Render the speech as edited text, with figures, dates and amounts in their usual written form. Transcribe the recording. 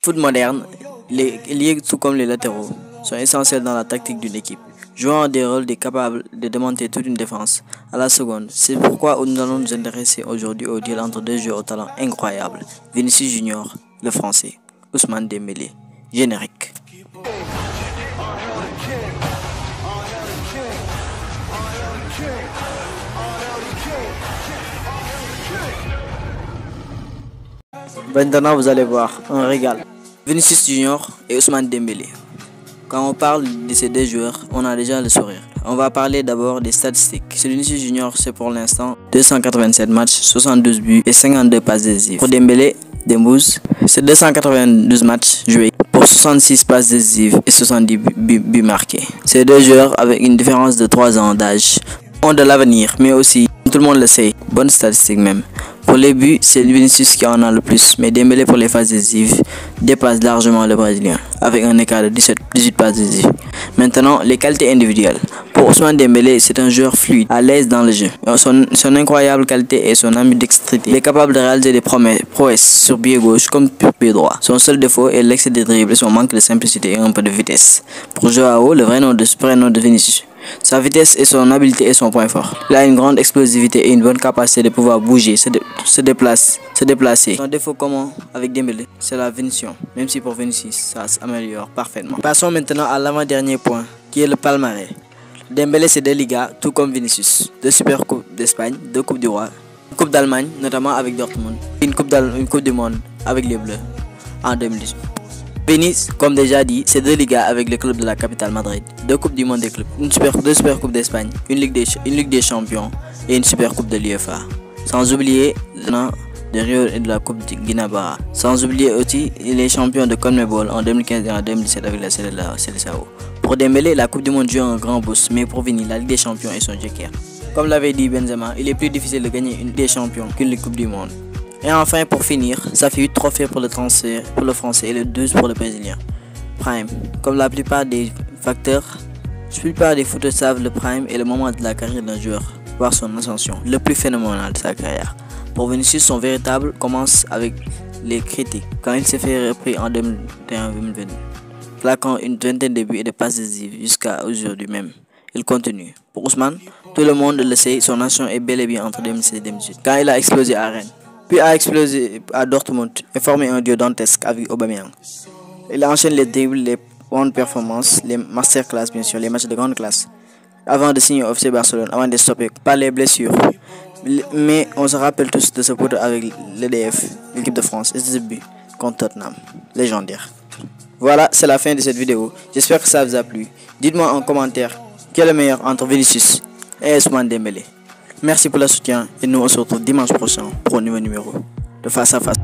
Foot moderne, les liés tout comme les latéraux sont essentiels dans la tactique d'une équipe, jouant des rôles capables de démonter toute une défense à la seconde. C'est pourquoi nous allons nous intéresser aujourd'hui au duel entre deux joueurs au talent incroyable, Vinicius Junior, le français, Ousmane Dembélé. Générique. Maintenant, vous allez voir un régal. Vinicius Junior et Ousmane Dembélé. Quand on parle de ces deux joueurs, on a déjà le sourire. On va parler d'abord des statistiques. Chez Vinicius Junior, c'est pour l'instant 287 matchs, 72 buts et 52 passes décisives. Pour Dembélé, c'est 292 matchs joués pour 66 passes décisives et 70 buts marqués. Ces deux joueurs, avec une différence de 3 ans d'âge, ont de l'avenir, mais aussi, tout le monde le sait, bonne statistique même. Pour les buts, c'est Vinicius qui en a le plus, mais Dembélé pour les phases décisives dépasse largement le Brésilien, avec un écart de 18 passes décisives. Maintenant, les qualités individuelles. Pour Ousmane Dembélé, c'est un joueur fluide, à l'aise dans le jeu. Son incroyable qualité est son ambidextrité. Il est capable de réaliser des prouesses sur pied gauche comme sur pied droit. Son seul défaut est l'excès de dribble, son manque de simplicité et un peu de vitesse. Pour Joao, le vrai nom de Vinicius, sa vitesse et son habileté est son point fort. Il a une grande explosivité et une bonne capacité de pouvoir bouger, se déplacer. Son défaut commun avec Dembélé, c'est la finition, même si pour Vinicius, ça s'améliore parfaitement. Passons maintenant à l'avant-dernier point, qui est le palmarès. Dembélé, c'est 2 Ligas, tout comme Vinicius. 2 Super Coupes d'Espagne, 2 Coupes du Roi, une Coupe d'Allemagne, notamment avec Dortmund, une Coupe du Monde avec les Bleus en 2018. Vinicius, comme déjà dit, c'est 2 Ligas avec le club de la capitale Madrid, 2 Coupes du Monde des clubs, 2 Super Coupes d'Espagne, une Ligue des Champions et une Super Coupe de l'UEFA. Sans oublier de Rio et de la Coupe de Guinabara. Sans oublier aussi les champions de CONMEBOL en 2015 et en 2017 avec la Seleção. Pour Dembélé, la Coupe du Monde joue un grand boost, mais pour Vini, la Ligue des Champions est son joker. Comme l'avait dit Benzema, il est plus difficile de gagner une Ligue des Champions qu'une Coupe du Monde. Et enfin, pour finir, ça fait 8 trophées pour le français et le 12 pour le brésilien. Prime. Comme la plupart des footeurs savent, le prime est le moment de la carrière d'un joueur, voire son ascension, le plus phénoménal de sa carrière. Pour Vinicius, son véritable commence avec les critiques, quand il s'est fait repris en 2021-2022, plaquant une vingtaine de buts et de passes décisives jusqu'à aujourd'hui même. Il continue. Pour Ousmane, tout le monde le sait, son ascension est bel et bien entre 2016 et 2018, quand il a explosé à Rennes, puis a explosé à Dortmund et formé un duo dantesque avec Aubameyang. Il enchaîne les dribbles, les bonnes performances, les masterclass bien sûr, les matchs de grande classe, avant de signer au FC Barcelone, avant de stopper par les blessures. Mais on se rappelle tous de ce poteau avec l'EDF, l'équipe de France, et ce but contre Tottenham, légendaire. Voilà, c'est la fin de cette vidéo. J'espère que ça vous a plu. Dites-moi en commentaire quel est le meilleur entre Vinicius et Ousmane Dembélé. Merci pour le soutien et nous on se retrouve dimanche prochain pour un nouveau numéro de Face à Face.